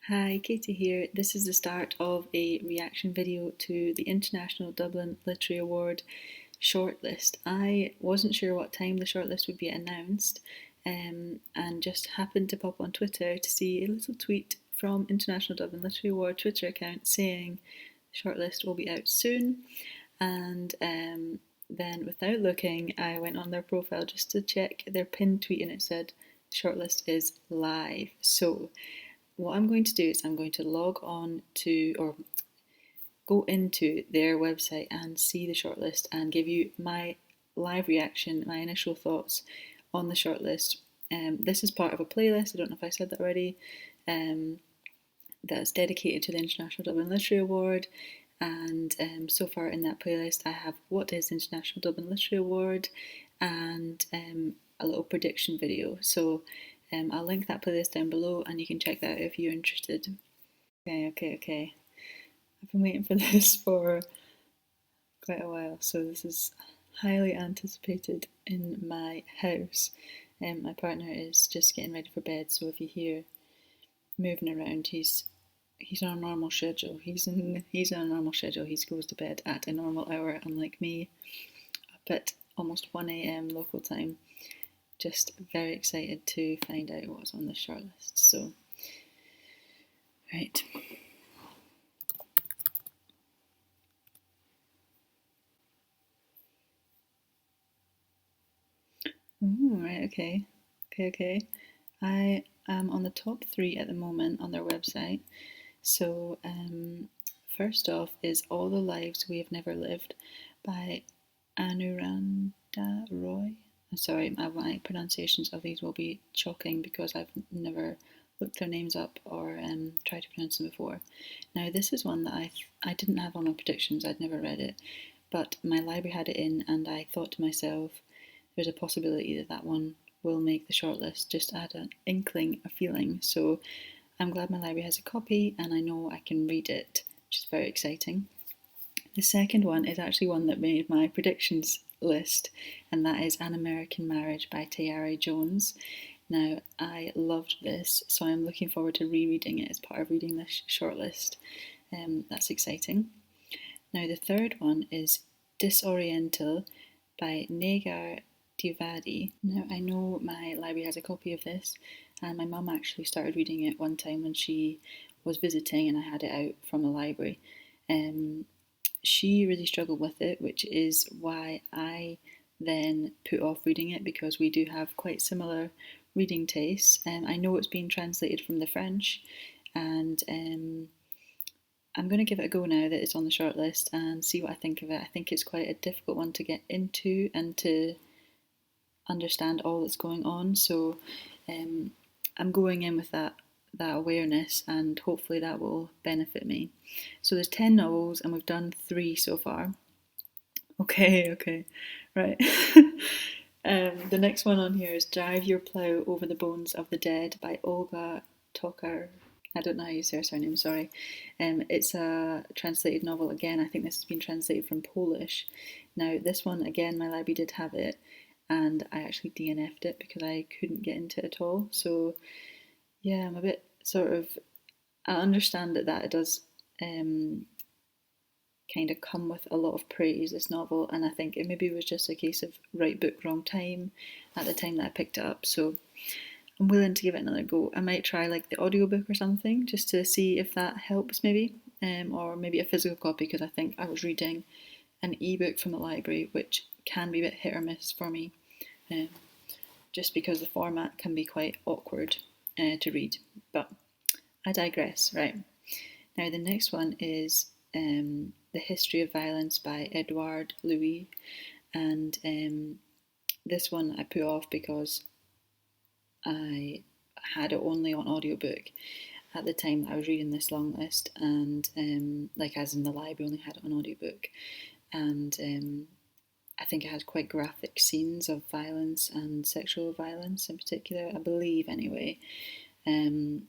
Hi, Katie here. This is the start of a reaction video to the International Dublin Literary Award shortlist. I wasn't sure what time the shortlist would be announced, and just happened to pop on Twitter to see a little tweet from International Dublin Literary Award Twitter account saying the shortlist will be out soon. And then, without looking, I went on their profile just to check their pinned tweet, and it said the shortlist is live. So what I'm going to do is I'm going to log on to, or go into their website and see the shortlist and give you my live reaction, my initial thoughts on the shortlist. This is part of a playlist, I don't know if I said that already, that's dedicated to the International Dublin Literary Award. And so far in that playlist, I have what is the International Dublin Literary Award and a little prediction video. So I'll link that playlist down below and you can check that out if you're interested. Okay. I've been waiting for this for quite a while, so this is highly anticipated in my house. My partner is just getting ready for bed, so if you hear moving around, he's on a normal schedule. He's on a normal schedule. He goes to bed at a normal hour, unlike me, up at almost 1 a.m. local time. Just very excited to find out what's on the shortlist. So, right. Ooh, right, okay. I am on the top 3 at the moment on their website. So, first off is All the Lives We Have Never Lived by Anuranda Roy. I'm sorry, my pronunciations of these will be shocking because I've never looked their names up or tried to pronounce them before. Now, this is one that I didn't have on my predictions, I'd never read it, but my library had it in, and I thought to myself, there's a possibility that that one will make the shortlist, just add an inkling, a feeling. So I'm glad my library has a copy and I know I can read it, which is very exciting. The second one is actually one that made my predictions list, and that is An American Marriage by Tayari Jones. Now, I loved this, so I'm looking forward to rereading it as part of reading this shortlist. That's exciting. Now, the third one is Disoriental by Negar Divadi. Now, I know my library has a copy of this, and my mum actually started reading it one time when she was visiting and I had it out from the library. She really struggled with it, which is why I then put off reading it, because we do have quite similar reading tastes. I know it's been translated from the French, and I'm going to give it a go now that it's on the shortlist and see what I think of it. I think it's quite a difficult one to get into and to understand all that's going on. So I'm going in with that awareness, and hopefully that will benefit me. So there's 10 novels and we've done 3 so far. Okay, right. The next one on here is Drive Your Plough Over the Bones of the Dead by Olga Tokar. I don't know how you say her surname, sorry. It's a translated novel again. I think this has been translated from Polish. Now, this one, again, my library did have it, and I actually DNF'd it because I couldn't get into it at all. So, yeah, I'm a bit sort of. I understand that it does kind of come with a lot of praise, this novel, and I think it maybe was just a case of right book, wrong time at the time that I picked it up. So I'm willing to give it another go. I might try like the audiobook or something just to see if that helps, maybe, or maybe a physical copy, because I think I was reading an ebook from the library, which can be a bit hit or miss for me, just because the format can be quite awkward to read. But I digress, right. Now, the next one is The History of Violence by Edouard Louis, and this one I put off because I had it only on audiobook at the time that I was reading this long list, and like as in the library only had it on audiobook, and I think it had quite graphic scenes of violence and sexual violence in particular, I believe anyway. And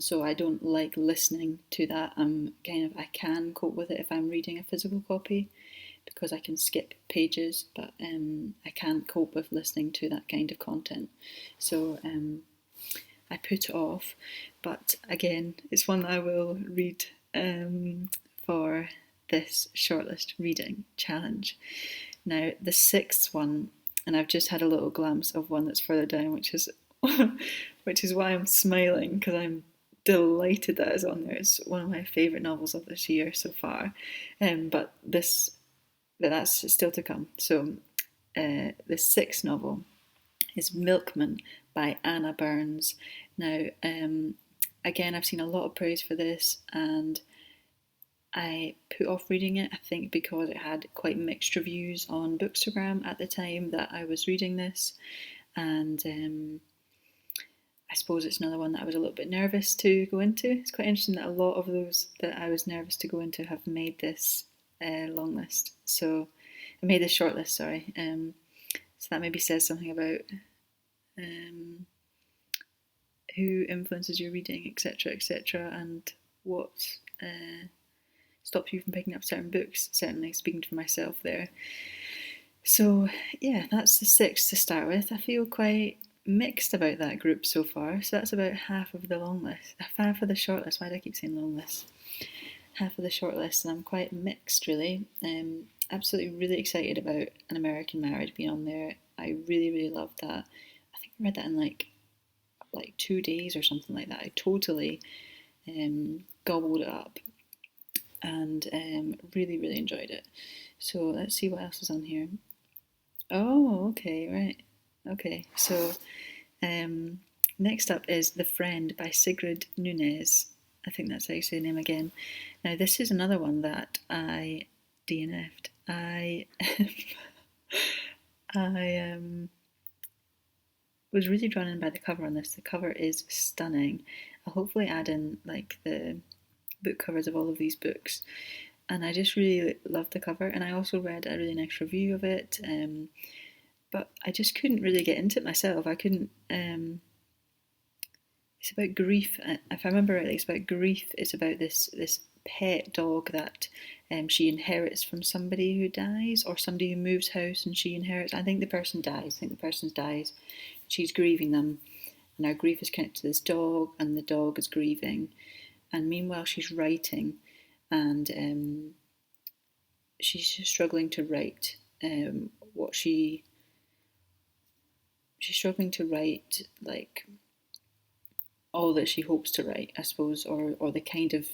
so I don't like listening to that. I can cope with it if I'm reading a physical copy because I can skip pages, but I can't cope with listening to that kind of content. So I put off. But again, it's one that I will read for this shortlist reading challenge. Now, the sixth one, and I've just had a little glimpse of one that's further down, which is which is why I'm smiling, because I'm delighted that it's on there. It's one of my favourite novels of this year so far, but that's still to come. So the sixth novel is Milkman by Anna Burns. Now, again, I've seen a lot of praise for this, and I put off reading it, I think, because it had quite mixed reviews on Bookstagram at the time that I was reading this, and I suppose it's another one that I was a little bit nervous to go into. It's quite interesting that a lot of those that I was nervous to go into have made this long list. So I made this shortlist, sorry. So that maybe says something about who influences your reading, etc., and what stops you from picking up certain books. Certainly, speaking for myself there. So yeah, that's the sixth to start with. I feel quite mixed about that group so far. So that's about half of the long list, half of the short list. Why do I keep saying long list? Half of the short list, and I'm quite mixed really. Absolutely really excited about An American Marriage being on there. I really loved that. I think I read that in like 2 days or something like that. I totally gobbled it up, and really enjoyed it. So let's see what else is on here. Oh, okay, right. Okay, so next up is The Friend by Sigrid Nunez. I think that's how you say the name again. Now, this is another one that I DNF'd. I was really drawn in by the cover on this. The cover is stunning. I'll hopefully add in like the book covers of all of these books. And I just really loved the cover. And I also read a really nice review of it. But I just couldn't really get into it myself. I couldn't. It's about grief. If I remember rightly, it's about grief. It's about this pet dog that she inherits from somebody who dies, or somebody who moves house and she inherits. I think the person dies. I think the person dies. She's grieving them, and her grief is connected to this dog, and the dog is grieving. And meanwhile, she's writing, and she's struggling to write what she's struggling to write, like all that she hopes to write, I suppose, or the kind of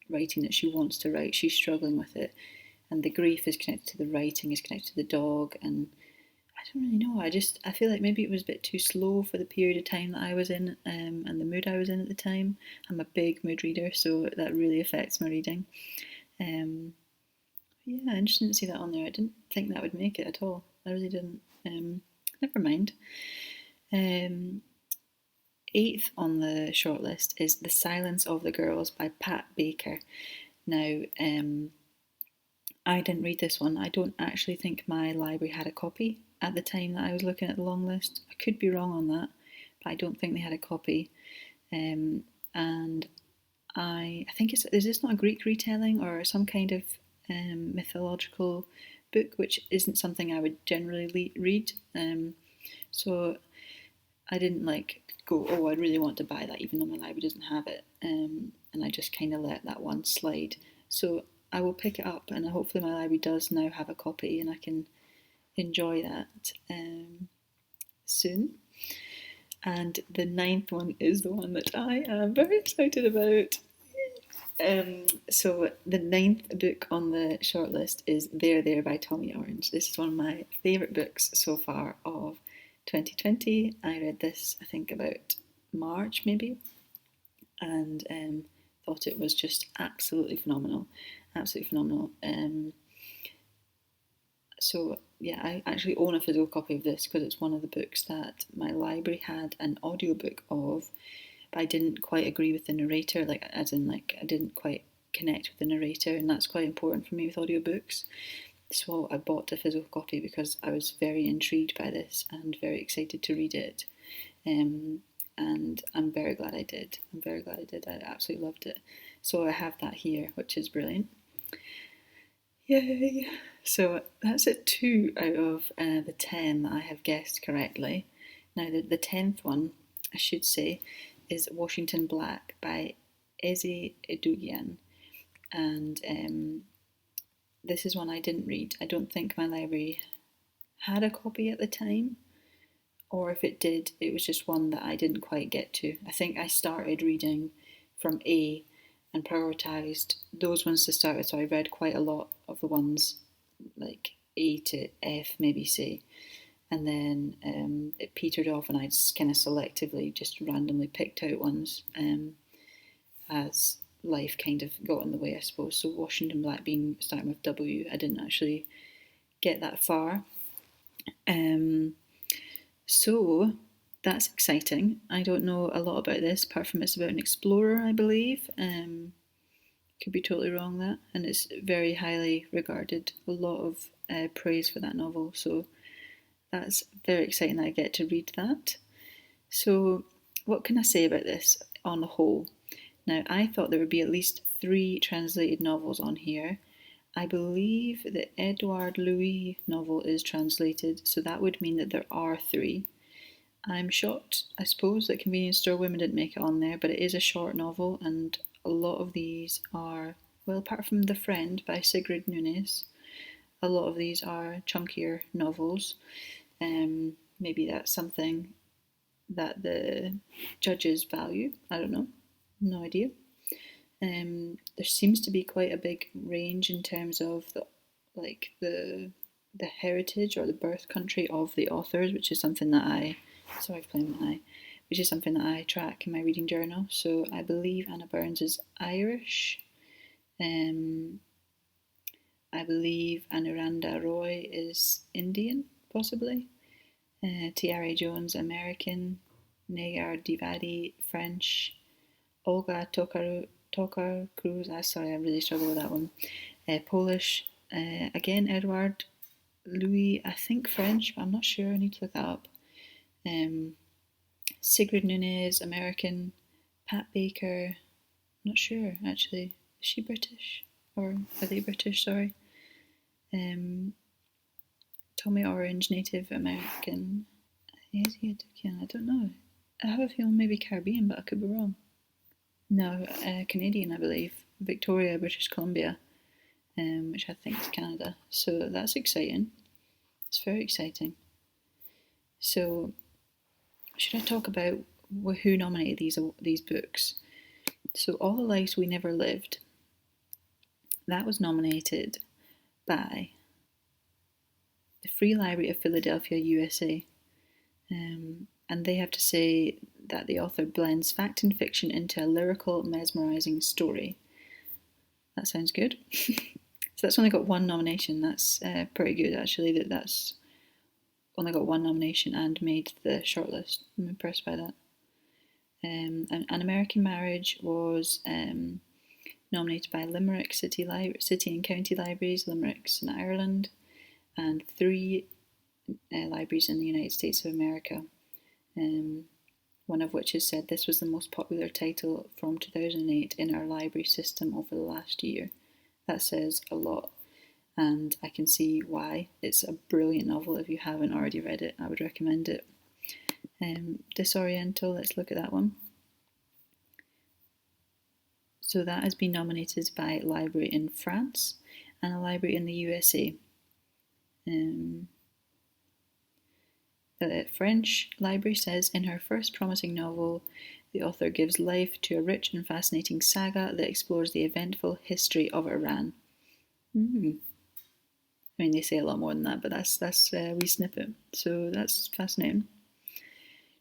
writing that she wants to write. She's struggling with it, and the grief is connected to the writing, is connected to the dog, and I don't really know. I feel like maybe it was a bit too slow for the period of time that I was in, and the mood I was in at the time. I'm a big mood reader, so that really affects my reading. Yeah, interesting to see that on there. I didn't think that would make it at all. I really didn't. Never mind. Eighth on the shortlist is The Silence of the Girls by Pat Baker. Now, I didn't read this one. I don't actually think my library had a copy at the time that I was looking at the long list. I could be wrong on that, but I don't think they had a copy. And I think is this not a Greek retelling or some kind of mythological book, which isn't something I would generally read. So I didn't go, oh, I really want to buy that, even though my library doesn't have it. And I just kind of let that one slide. So I will pick it up, and hopefully my library does now have a copy, and I can enjoy that soon. And the ninth one is the one that I am very excited about. So the ninth book on the shortlist is There by Tommy Orange. This is one of my favourite books so far of 2020. I read this, I think, about March maybe, and thought it was just absolutely phenomenal. So yeah, I actually own a physical copy of this because it's one of the books that my library had an audiobook of, but I didn't quite agree with the narrator, I didn't quite connect with the narrator, and that's quite important for me with audiobooks. So I bought a physical copy because I was very intrigued by this and very excited to read it. And I'm very glad I did. I absolutely loved it. So I have that here, which is brilliant. Yay! So that's at 2 out of the 10 that I have guessed correctly. Now the 10th one, I should say, is Washington Black by Eze Edugian, and this is one I didn't read. I don't think my library had a copy at the time, or if it did, it was just one that I didn't quite get to. I think I started reading from A and prioritised those ones to start with, so I read quite a lot of the ones like A to F, maybe C, and then it petered off, and I just kind of selectively just randomly picked out ones as life kind of got in the way, I suppose. So Washington Black being starting with W, I didn't actually get that far. So that's exciting. I don't know a lot about this, apart from it's about an explorer, I believe. Could be totally wrong that, and it's very highly regarded. A lot of praise for that novel, so that's very exciting that I get to read that. So what can I say about this on the whole? Now, I thought there would be at least 3 translated novels on here. I believe the Edouard Louis novel is translated, so that would mean that there are 3. I'm shocked, I suppose, that Convenience Store Women didn't make it on there, but it is a short novel, and a lot of these are, well, apart from The Friend by Sigrid Nunes, a lot of these are chunkier novels. Maybe that's something that the judges value. I don't know. No idea. There seems to be quite a big range in terms of the heritage or the birth country of the authors, which is something that which is something that I track in my reading journal. So I believe Anna Burns is Irish. I believe Anuranda Roy is Indian, possibly. T.R.A. Jones, American. Negar Divadi, French. Olga Tokarczuk, sorry, I really struggle with that one. Polish. Again, Edouard Louis, I think French, but I'm not sure. I need to look that up. Sigrid Nunes, American. Pat Baker, not sure actually. Is she British? Or are they British? Sorry. Tommy Orange, Native American. Is he I don't know. I have a feeling maybe Caribbean, but I could be wrong. No, Canadian, I believe. Victoria, British Columbia, which I think is Canada. So that's exciting. It's very exciting. So, should I talk about who nominated these books? So, All the Lives We Never Lived, that was nominated by the Free Library of Philadelphia, USA. And they have to say that the author blends fact and fiction into a lyrical, mesmerising story. That sounds good. So that's only got 1 nomination. That's pretty good, actually, that's only got 1 nomination and made the shortlist. I'm impressed by that. An American Marriage was nominated by Limerick City and County Libraries, Limericks in Ireland, and 3 libraries in the United States of America. One of which has said this was the most popular title from 2008 in our library system over the last year. That says a lot, and I can see why. It's a brilliant novel. If you haven't already read it, I would recommend it. Disoriental, let's look at that one. So that has been nominated by a library in France and a library in the USA. The French library says, in her first promising novel, the author gives life to a rich and fascinating saga that explores the eventful history of Iran. I mean, they say a lot more than that, but that's a wee snippet, so that's fascinating.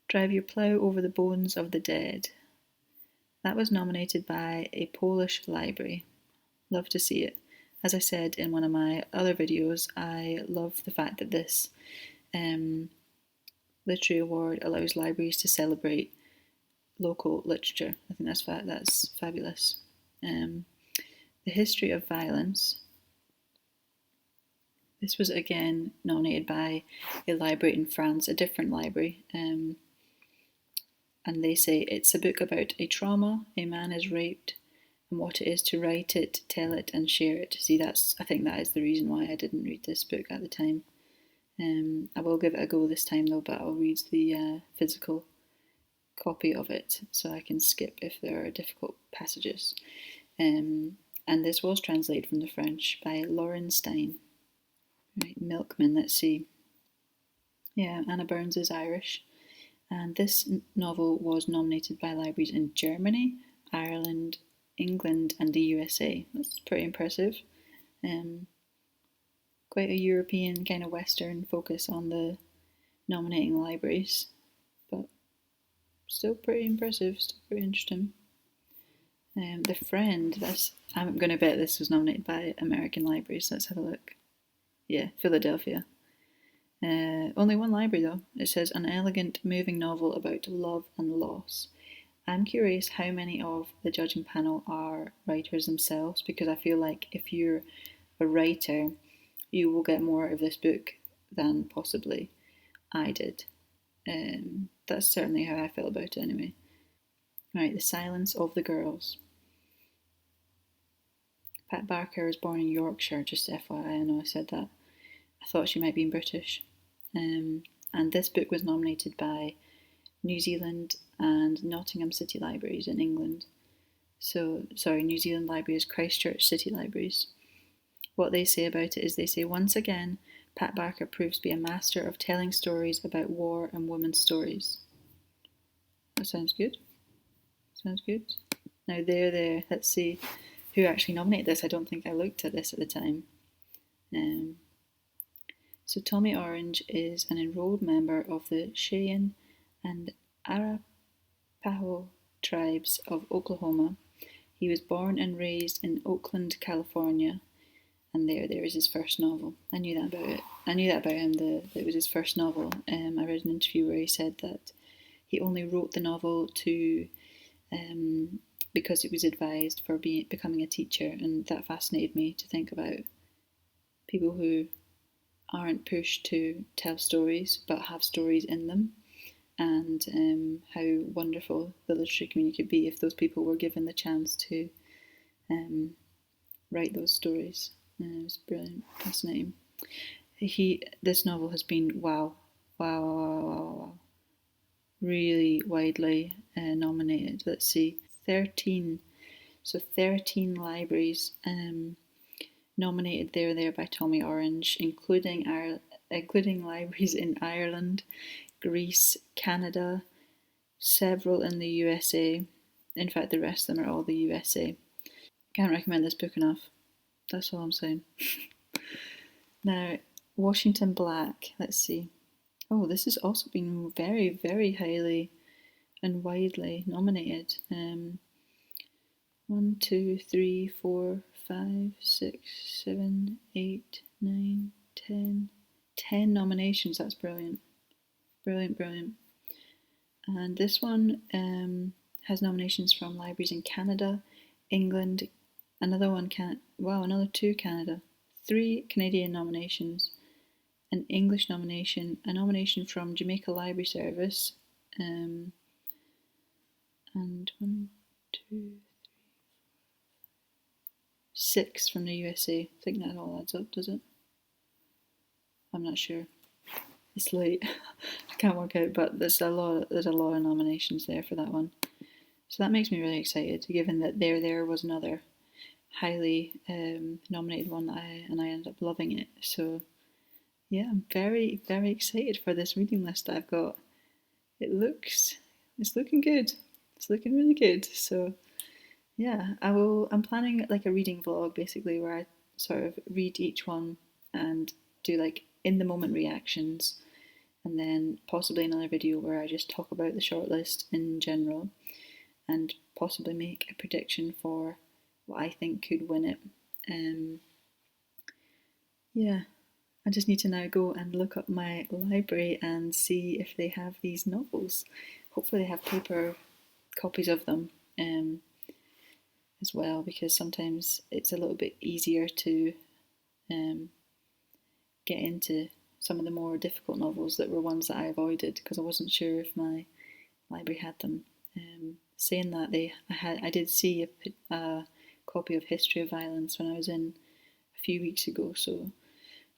Drive Your Plough Over the Bones of the Dead. That was nominated by a Polish library. Love to see it. As I said in one of my other videos, I love the fact that this literary award allows libraries to celebrate local literature. I think that's fabulous. The History of Violence. This was again nominated by a library in France, a different library, and they say it's a book about a trauma, a man is raped, and what it is to write it, tell it, and share it. See, I think that is the reason why I didn't read this book at the time. I will give it a go this time though, but I'll read the physical copy of it so I can skip if there are difficult passages. And this was translated from the French by Lauren Stein. Right, Milkman, let's see. Yeah, Anna Burns is Irish. And this novel was nominated by libraries in Germany, Ireland, England, and the USA. That's pretty impressive. Quite a European kind of Western focus on the nominating libraries, but still pretty impressive, still pretty interesting. The Friend, I'm going to bet this was nominated by American libraries. Let's have a look. Yeah, Philadelphia. Only one library though. It says an elegant, moving novel about love and loss. I'm curious how many of the judging panel are writers themselves, because I feel like if you're a writer, you will get more of this book than possibly I did. That's certainly how I felt about it anyway. Right, The Silence of the Girls. Pat Barker was born in Yorkshire, just FYI, I know I said that. I thought she might be British. And this book was nominated by New Zealand and Nottingham City Libraries in England. So, sorry, New Zealand Libraries, Christchurch City Libraries. What they say about it is they say, once again, Pat Barker proves to be a master of telling stories about war and women's stories. That sounds good. Sounds good. Now, there. Let's see who actually nominated this. I don't think I looked at this at the time. So Tommy Orange is an enrolled member of the Cheyenne and Arapaho tribes of Oklahoma. He was born and raised in Oakland, California, and there is his first novel. I knew that about him. That it was his first novel. I read an interview where he said that he only wrote the novel to because it was advised for becoming a teacher, and that fascinated me to think about people who aren't pushed to tell stories but have stories in them, and how wonderful the literary community could be if those people were given the chance to write those stories. It was brilliant, fascinating. This novel has been wow, really widely nominated. Let's see, 13 libraries nominated there by Tommy Orange, including libraries in Ireland, Greece, Canada, several in the USA. In fact, the rest of them are all the USA. Can't recommend this book enough. That's all I'm saying. Now, Washington Black. Let's see. Oh, this has also been very, very highly and widely nominated. 1, 2, 3, 4, 5, 6, 7, 8, 9, 10. 10 nominations. That's brilliant. Brilliant. And this one has nominations from libraries in Canada, England, another 2 Canada, 3 Canadian nominations, an English nomination, a nomination from Jamaica Library Service, and 1, 2, 6 from the USA. I think that all adds up, does it? I'm not sure. It's late. I can't work out, but there's a lot of nominations there for that one. So that makes me really excited, given that There was another highly nominated one that I ended up loving it. So yeah, I'm very, very excited for this reading list that I've got. It's looking good. It's looking really good. So yeah, I'm planning like a reading vlog basically, where I sort of read each one and do like in the moment reactions, and then possibly another video where I just talk about the shortlist in general and possibly make a prediction for what I think could win it. Yeah, I just need to now go and look up my library and see if they have these novels. Hopefully they have paper copies of them as well, because sometimes it's a little bit easier to get into some of the more difficult novels that were ones that I avoided because I wasn't sure if my library had them. Saying that, I did see a copy of History of Violence when I was in a few weeks ago, so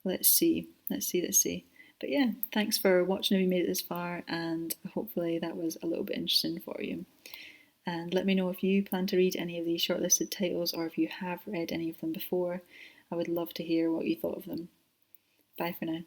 let's see. But But yeah, thanks for watching if you made it this far, and hopefully that was a little bit interesting for you. And let me know if you plan to read any of these shortlisted titles or if you have read any of them before. I would love to hear what you thought of them. Bye for now.